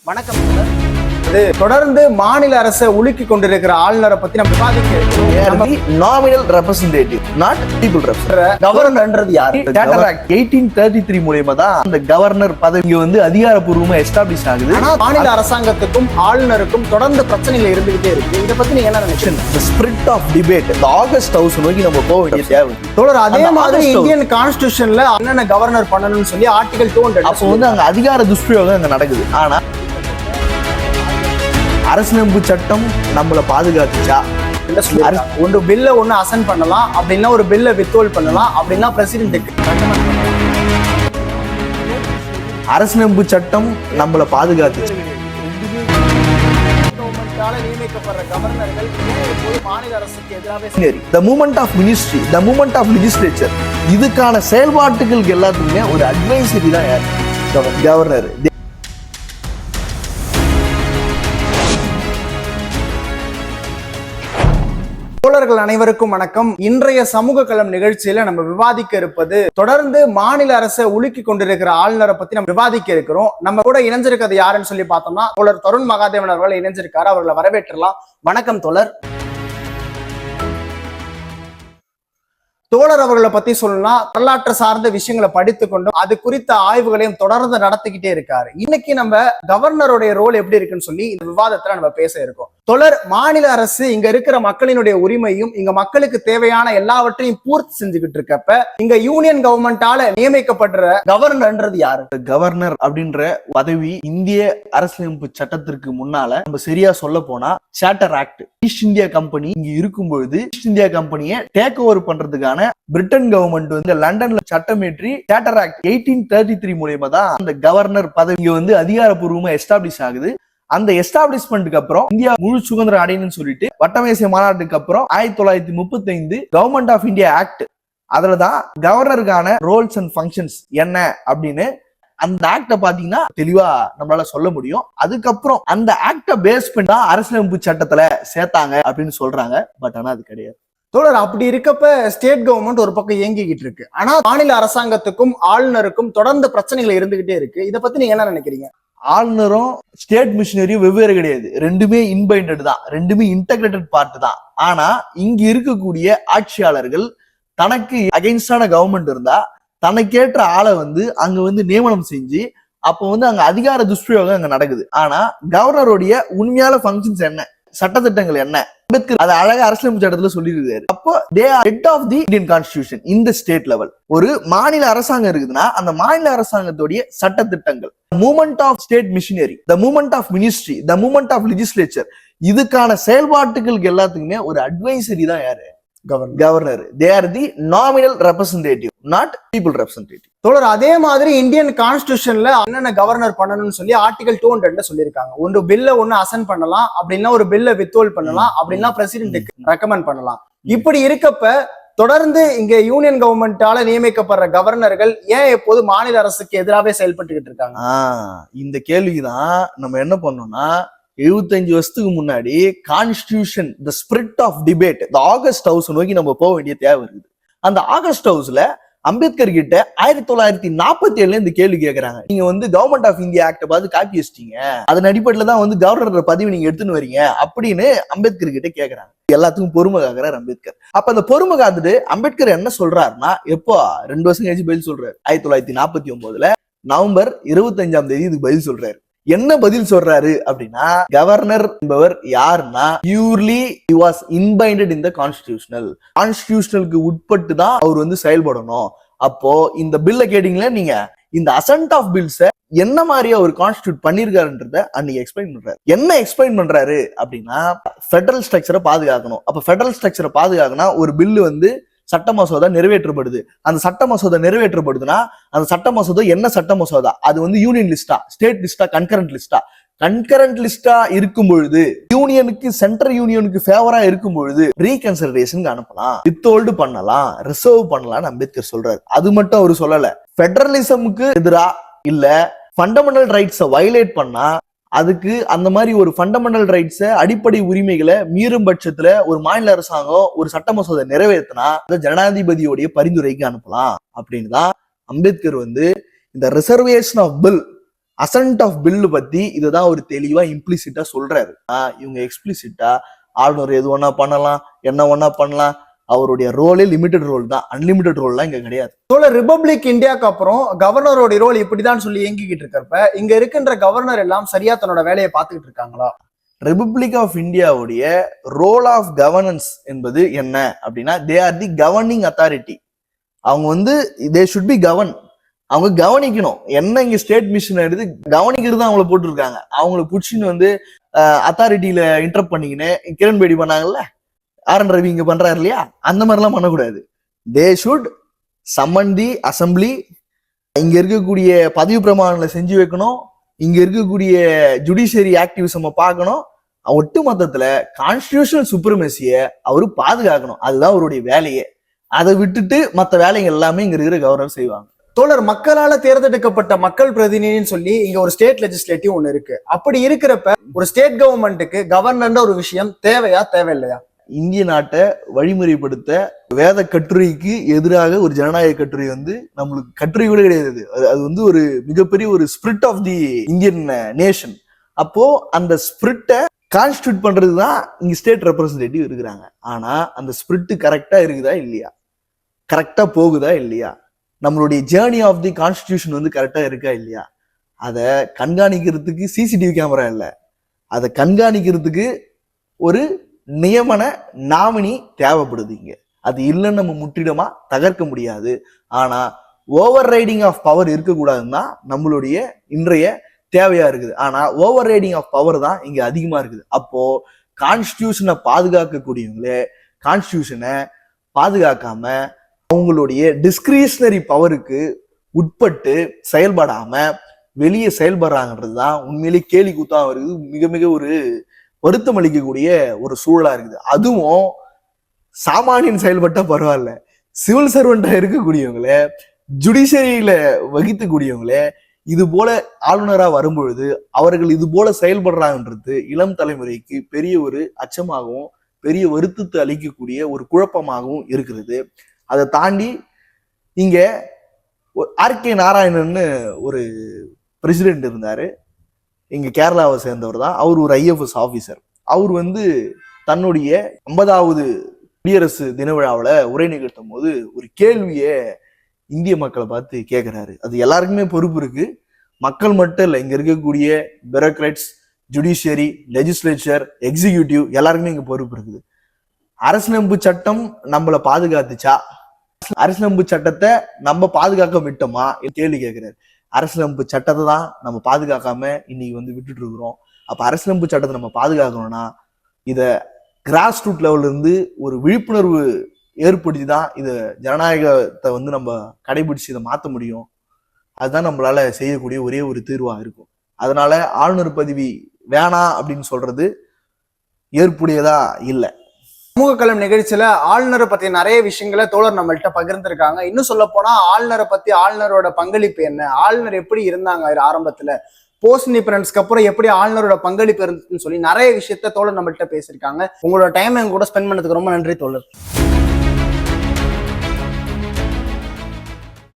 வணக்கம் சார். தொடர்ந்து மாநில அரசை உலுக்கி கொண்டிருக்கிற ஆளுநரை பத்தி நம்ம விவாதிக்க nominal representative not people representative. கவர்னர்ன்றது யாரு? சார்ட்டர் ஆக்ட் 1833 மூலமா தான் அந்த கவர்னர் பதவி வந்து அதிகாரப்பூர்வமா எஸ்டாப்ளிஷ் ஆகுது. ஆனா மாநில அரசாங்கத்துக்கும் ஆளுநருக்கும் தொடர்ந்து பிரச்சனைகள் இருந்துகிட்டே இருக்கு. இதை பத்தி நீங்க என்ன நினைக்கிறீங்க? The spirit of debate, the August House நோக்கி நம்ம போக வேண்டிய தேவை. தோழர், அதே மாதிரி இந்தியன் கான்ஸ்டிடியூஷன்ல என்னென்ன கவர்னர் பண்ணணும்னு சொல்லி ஆர்டிகல் 200 அப்போ வந்து அங்க அதிகார துஷ்பிரயோகம் அங்க நடக்குது. ஆனா அரசியலமைப்பு சட்டம் நம்மளை பாதுகாத்துச்சா? ஒன்று பில்ல ஒண்ணு அசன் பண்ணலாம், அப்படின்னா ஒரு பில்ல வித்ஹோல் பண்ணலாம், அப்படின்னா பிரசிடென்ட். அரசியலமைப்பு சட்டம் நம்மளை பாதுகாத்துச்சு. நியமிக்கப்படுற கவர்னர்கள் மாநில அரசுக்கு எதிராக the movement of ministry, the movement of legislature, இதுக்கான செயல்பாட்டுகளுக்கு எல்லாத்துக்குமே ஒரு அட்வைசரி தான் யார்? கவர்னர். தோழர்கள் அனைவருக்கும் வணக்கம். இன்றைய சமூக களம் நிகழ்ச்சியில நம்ம விவாதிக்க இருப்பது, தொடர்ந்து மாநில அரசை உலுக்கி கொண்டிருக்கிற ஆளுநரை பத்தி நம்ம விவாதிக்க இருக்கிறோம். நம்ம கூட இணைஞ்சிருக்கிறது யாருன்னு சொல்லி பார்த்தோம்னா தோழர் தருண் மகாதேவன் அவர்கள் இணைஞ்சிருக்காரு. அவர்களை வரவேற்றலாம். வணக்கம் தோழர். தோழர் அவர்களை பத்தி சொல்லணும்னா வரலாற்று சார்ந்த விஷயங்களை படித்து கொண்டும் அது குறித்த ஆய்வுகளையும் தொடர்ந்து நடத்திக்கிட்டே இருக்காரு. இன்னைக்கு நம்ம கவர்னருடைய ரோல் எப்படி இருக்குன்னு சொல்லி இந்த விவாதத்துல நம்ம பேச இருக்கோம். தோழர், மாநில அரசு இங்க இருக்கிற மக்களினுடைய உரிமையும் இங்க மக்களுக்கு தேவையான எல்லாவற்றையும் பூர்த்தி செஞ்சுக்கிட்டு இருக்கப்ப இங்க யூனியன் கவர்மெண்டால நியமிக்கப்படுற கவர்னர்ன்றது யாரு? கவர்னர் அப்படின்ற பதவி இந்திய அரசியலமைப்பு சட்டத்திற்கு முன்னால நம்ம சரியா சொல்ல போனா charter act, east India company இங்க இருக்கும்பொழுது ஈஸ்ட் இந்தியா கம்பெனியை டேக் ஓவர் பண்றதுக்கான பிரிட்டன் கவர்மெண்ட் வந்து லண்டன்ல சட்டமேற்றி சார்ட்டர் ஆக்ட் 1833 மூலமா தான் அந்த கவர்னர் பதவி வந்து அதிகாரப்பூர்வமா எஸ்டாப்ளிஷ் ஆகுது. அந்த எஸ்டாப்ளிஷ்மெண்ட்டுக்கு அப்புறம் இந்தியா முழு சுதந்திரம் அடையணும்னு சொல்லிட்டு வட்டமேசை மாநாட்டுக்கு அப்புறம் 1935 கவர்மெண்ட் ஆஃப் இந்தியா ஆக்ட், அதுலதான் கவர்னருக்கான ரோல்ஸ் அண்ட் ஃபங்க்ஷன்ஸ் என்ன அப்படின்னு அந்த ஆக்ட பாத்தீங்கன்னா தெளிவா நம்மளால சொல்ல முடியும். அதுக்கப்புறம் அந்த ஆக்ட பேஸ் பண்ணி தான் அரசியலமைப்பு சட்டத்துல சேர்த்தாங்க அப்படின்னு சொல்றாங்க. பட் ஆனா அது கிடையாது. தோழர், அப்படி இருக்கப்ப ஸ்டேட் கவர்மெண்ட் ஒரு பக்கம் இயங்கிக்கிட்டு இருக்கு. ஆனா மாநில அரசாங்கத்துக்கும் ஆளுநருக்கும் தொடர்ந்து பிரச்சனைகள் இருந்துகிட்டே இருக்கு. இதை பத்தி நீங்க என்ன நினைக்கிறீங்க? ஆளுநரும் ஸ்டேட் மிஷினரியும் வெவ்வேறு கிடையாது. ரெண்டுமே இன்பைண்டட் தான், ரெண்டுமே இன்டகிரேட்டட் பார்ட் தான். ஆனா இங்க இருக்கக்கூடிய ஆட்சியாளர்கள் தனக்கு அகைன்ஸ்டான கவர்மெண்ட் இருந்தா தனக்கேற்ற ஆளை வந்து அங்க வந்து நியமனம் செஞ்சு அப்போ வந்து அங்க அதிகார துஷ்பிரயோகம் அங்க நடக்குது. ஆனா கவர்னருடைய உண்மையான ஃபங்க்ஷன்ஸ் என்ன, சட்டத்திட்டங்கள் என்ன, அம்பேத்கர் அதை அழகா அரசியலமைப்பு சட்டத்துல சொல்லியிருக்காரு. அப்போ they are head of the Indian constitution இந்த ஸ்டேட் லெவல். ஒரு மாநில அரசாங்கம் இருக்குதுன்னா அந்த மாநில அரசாங்கத்துடைய சட்டத்திட்டங்கள், movement of state machinery, the movement of ministry, the movement of legislature, இதுக்கான செயல்பாட்டுகளுக்கு எல்லாத்துக்குமே ஒரு அட்வைசரி தான் யாரு? கவர்னர். They are the nominal representative not people representative. தோழர், அதே மாதிரி இந்தியன் கான்ஸ்டிடியூஷன்ல என்னென்ன கவர்னர் பண்ணணும்னு சொல்லி ஆர்டிகல் 200 சொல்லியிருக்காங்க. ஒன்று பில்ல ஒண்ணு அசன் பண்ணலாம், அப்படின்னா ஒரு பில்ல வித்ஹோல் பண்ணலாம், அப்படின்னா பிரசிடென்ட்டுக்கு ரெக்கமெண்ட் பண்ணலாம். இப்படி இருக்கப்ப தொடர்ந்து இங்க யூனியன் கவர்மெண்டால நியமிக்கப்படுற கவர்னர்கள் ஏன் எப்போது மாநில அரசுக்கு எதிராகவே செயல்பட்டுக்கிட்டு இருக்காங்க? இந்த கேள்விதான் நம்ம என்ன பண்ணோம்னா 75 வருஷத்துக்கு முன்னாடி constitution, the spirit of debate, the august house நோக்கி நம்ம போக வேண்டிய தேவை இருக்குது. அந்த ஆகஸ்ட் ஹவுஸ்ல அம்பேத்கர் கிட்ட 1947 இந்த கேள்வி கேட்கறாங்க. நீங்க வந்து கவர்மெண்ட் ஆஃப் இந்தியா ஆக்ட பார்த்து காப்பி வச்சிட்டீங்க, அதன் அடிப்படையில தான் வந்து கவர்னர் பதவி நீங்க எடுத்துன்னு வரீங்க அப்படின்னு அம்பேத்கர் கிட்ட கேட்கறாங்க. எல்லாத்துக்கும் பொறுமை காக்குறாரு அம்பேத்கர். அப்ப அந்த பொறுமை காத்துட்டு அம்பேத்கர் என்ன சொல்றாருன்னா, எப்போ 2 வருஷம் கழிச்சு பதில் சொல்றாரு. 1949 நவம்பர் 25 இதுக்கு பதில் சொல்றாரு. என்ன பதில் சொல்றாரு அப்படின்னா, கவர்னர் என்பவர் யாருன்னா purely he was inbinded in the constitutional, கான்ஸ்டிடியூஷனலுக்கு உட்பட்டு தான் அவர் வந்து செயல்படணும். அப்போ இந்த பில்ல கேட்டீங்களா நீங்க, இந்த அசன்ட் ஆஃப் பில்ஸ என்ன மாதிரியா ஒரு கான்ஸ்டிடியூட் பண்ணிருக்காருன்றத அன்னைக்கு எக்ஸ்பிளைன் பண்றாரு. என்ன எக்ஸ்பிளைன் பண்றாரு அப்படின்னா, ஃபெடரல் ஸ்ட்ரக்சரை பாதுகாக்கணும். அப்ப ஃபெடரல் ஸ்ட்ரக்சரை பாதுகாக்கனா ஒரு பில்லு வந்து சட்ட மசோதா நிறைவேற்றப்படுது. அந்த சட்ட மசோதா நிறைவேற்றப்படுதுன்னா அந்த சட்ட மசோதா என்ன சட்ட மசோதா, அது வந்து யூனியன் லிஸ்டா, ஸ்டேட் லிஸ்டா, கன்கரண்ட் லிஸ்டா? கன்கரண்ட் லிஸ்டா இருக்கும் பொழுது யூனியனுக்கு, சென்ட்ரல் யூனியனுக்கு ஃபேவரா இருக்கும் பொழுது ரீகன்சிடரேஷனுக்கு அனுப்பலாம், வித்ஹோல்டு பண்ணலாம், ரிசர்வ் பண்ணலாம்னு அம்பேத்கர் சொல்றாரு. அது மட்டும் அவரு சொல்லல. ஃபெடரலிசமுக்கு எதிரா இல்ல ஃபண்டமெண்டல் ரைட்ஸை வயலேட் பண்ணா அதுக்கு அந்த மாதிரி ஒரு ஃபண்டமெண்டல் ரைட்ஸை, அடிப்படை உரிமைகளை மீறும் பட்சத்துல ஒரு மாநில அரசாங்கம் ஒரு சட்ட மசோதை நிறைவேற்றினா அதை ஜனாதிபதியோடைய பரிந்துரைக்கு அனுப்பலாம் அப்படின்னு தான் அம்பேத்கர் வந்து இந்த reservation of bill assent of bill பத்தி இதுதான் ஒரு தெளிவா இம்ப்ளிசிட்டா சொல்றாரு. இவங்க எக்ஸ்பிளிசிட்டா ஆளுநர் எது ஒன்னா பண்ணலாம், என்ன ஒன்னா பண்ணலாம், அவருடைய ரோலே லிமிடெட் ரோல் தான், அன்லிமிடெட் ரோல்லாம் இங்க கிடையாது. தோழர், ரிபப்ளிக் இந்தியாவுக்கு அப்புறம் கவர்னரோட ரோல் இப்படிதான் சொல்லி இயங்கிக்கிட்டு இருக்கப்ப இங்க இருக்கின்ற கவர்னர் எல்லாம் சரியா தன்னோட வேலையை பார்த்துக்கிட்டு இருக்காங்களா? ரிபப்ளிக் ஆஃப் இந்தியாவுடைய ரோல் ஆஃப் கவர்னன்ஸ் என்பது என்ன அப்படின்னா, தே ஆர் தி கவர்னிங் அத்தாரிட்டி. அவங்க வந்து தே ஷுட் பி கவர்ன். அவங்க கவனிக்கணும். என்ன இங்க ஸ்டேட் மிஷன் எடுத்து கவனிக்கிறது தான் அவங்கள போட்டிருக்காங்க. அவங்களை புடிச்சின்னு வந்து அத்தாரிட்டியில இன்டரப்ட் பண்ணிக்கின்னு கிரண் பேடி பண்ணாங்கல்ல, ஆர்.என். ரவி இங்க பண்றாரு இல்லையா, அந்த மாதிரிலாம் பண்ணக்கூடாது. They should summon the assembly. இங்க இருக்கக்கூடிய பதவி பிரமாணங்களை செஞ்சு வைக்கணும். இங்க இருக்கக்கூடிய ஜுடிஷியரி ஆக்டிவிசம் பார்க்கணும். ஒட்டு மொத்தத்துல கான்ஸ்டிடியூஷனல் சுப்ரமசிய அவரு பாதுகாக்கணும். அதுதான் அவருடைய வேலையே. அதை விட்டுட்டு மற்ற வேலைகள் எல்லாமே இங்க இருக்கிற கவர்னர் செய்வாங்க. தோழர், மக்களால தேர்ந்தெடுக்கப்பட்ட மக்கள் பிரதிநிதின்னு சொல்லி இங்க ஒரு ஸ்டேட் லெஜிஸ்லேட்டிவ் ஒண்ணு இருக்கு. அப்படி இருக்கிறப்ப ஒரு ஸ்டேட் கவர்மெண்ட்டுக்கு கவர்னர்ன்ற ஒரு விஷயம் தேவையா தேவையில்லையா? இந்திய நாட்டை வழிமுறைப்படுத்த வேத கட்டுரைக்கு எதிராக ஒரு ஜனநாயக கட்டுரை வந்து நம்மளுக்கு கட்டுரை கூட கிடையாது. அது வந்து ஒரு மிகப்பெரிய ஒரு spirit of the Indian nation. அப்போ அந்த ஸ்பிரிட்டை கான்ஸ்டியூட் பண்றது தான் இங்க ஸ்டேட் ரெப்ரஸன்டேட்டிவ் இருக்கிறாங்க. ஆனா அந்த ஸ்பிரிட் கரெக்டா இருக்குதா இல்லையா, கரெக்டா போகுதா இல்லையா, நம்மளுடைய ஜேர்னி ஆஃப் தி கான்ஸ்டிடியூஷன் வந்து கரெக்டா இருக்கா இல்லையா, அதை கண்காணிக்கிறதுக்கு சிசிடிவி கேமரா இல்லை, அதை கண்காணிக்கிறதுக்கு ஒரு நியமன நாமினி தேவைப்படுது. இங்க அது இல்லைன்னு நம்ம முற்றிலுமா தகர்க்க முடியாது. ஆனா ஓவர் ரைடிங் ஆஃப் பவர் இருக்கக்கூடாதுன்னா நம்மளுடைய இன்றைய தேவையா இருக்குது. ஆனா ஓவர் ரைடிங் ஆஃப் பவர் தான் இங்க அதிகமா இருக்குது. அப்போ கான்ஸ்டிடியூஷனை பாதுகாக்கக்கூடியவங்களே கான்ஸ்டிடியூஷனை பாதுகாக்காம அவங்களுடைய டிஸ்கிரிஷனரி பவருக்கு உட்பட்டு செயல்படாம வெளியே செயல்படுறாங்கன்றது தான் உண்மையிலேயே கேலி கூத்தா இருக்குது. மிக மிக ஒரு வருத்தம் அளிக்கக்கூடிய ஒரு சூழலா இருக்குது. அதுவும் சாமானியன் செயல்பட்டா பரவாயில்ல, சிவில் சர்வெண்டா இருக்கக்கூடியவங்களே, ஜுடிஷியரியில வகிக்கக்கூடியவங்களே இது போல ஆளுநரா வரும்பொழுது அவர்கள் இது போல செயல்படுறாங்கன்றது இளம் தலைமுறைக்கு பெரிய ஒரு அச்சமாகவும் பெரிய வருத்தத்தை அளிக்கக்கூடிய ஒரு குழப்பமாகவும் இருக்கிறது. அதை தாண்டி இங்க ஆர்.கே. நாராயணன்னு ஒரு பிரசிடென்ட் இருந்தாரு. இங்க கேரளாவை சேர்ந்தவர் தான். அவர் ஒரு ஐஎஃப்எஸ் ஆபீசர். அவர் வந்து தன்னுடைய 50வது குடியரசு தின விழாவில் உரை நிகழ்த்தும் போது ஒரு கேள்வியை இந்திய மக்களை பார்த்து கேட்கிறாரு. அது எல்லாருக்குமே பொறுப்பு இருக்கு. மக்கள் மட்டும் இல்லை, இங்க இருக்கக்கூடிய பியூரோக்ராட்ஸ், ஜுடிஷியரி, லெஜிஸ்லேச்சர், எக்ஸிக்யூட்டிவ் எல்லாருக்குமே இங்க பொறுப்பு இருக்குது. அரசியலமைப்பு சட்டம் நம்மளை பாதுகாத்துச்சா, அரசியலமைப்பு சட்டத்தை நம்ம பாதுகாக்க விட்டோமா கேள்வி கேட்கிறாரு. அரசியலமைப்பு சட்டத்தை தான் நம்ம பாதுகாக்காம இன்னைக்கு வந்து விட்டுட்டு இருக்கிறோம். அப்ப அரசியலமைப்பு சட்டத்தை நம்ம பாதுகாக்கணும்னா இத கிராஸ் ரூட் லெவல்ல இருந்து ஒரு விழிப்புணர்வு ஏற்படுத்தி தான் இதை ஜனநாயகத்தை வந்து நம்ம கடைபிடிச்சு இதை மாற்ற முடியும். அதுதான் நம்மளால செய்யக்கூடிய ஒரே ஒரு தீர்வா இருக்கும். அதனால ஆளுநர் பதவி வேணாம் அப்படின்னு சொல்றது ஏற்புடையதா இல்லை. சமூக களம் நிகழ்ச்சியில ஆளுநரை பத்தி நிறைய விஷயங்களை தோழர் நம்மள்கிட்ட பகிர்ந்திருக்காங்க. இன்னும் சொல்ல போனா ஆளுநரை பத்தி, ஆளுநரோட பங்களிப்பு என்ன, ஆளுநர் எப்படி இருந்தாங்க ஆரம்பத்துல, போஸ்ட் இண்டிபெண்டன்ஸ்க்கு அப்புறம் எப்படி ஆளுநரோட பங்களிப்பு இருந்துச்சுன்னு சொல்லி நிறைய விஷயத்த தோழர் நம்மள்கிட்ட பேசியிருக்காங்க. உங்களோட டைம் எங்க கூட ஸ்பெண்ட் பண்ணதுக்கு ரொம்ப நன்றி தோழர்.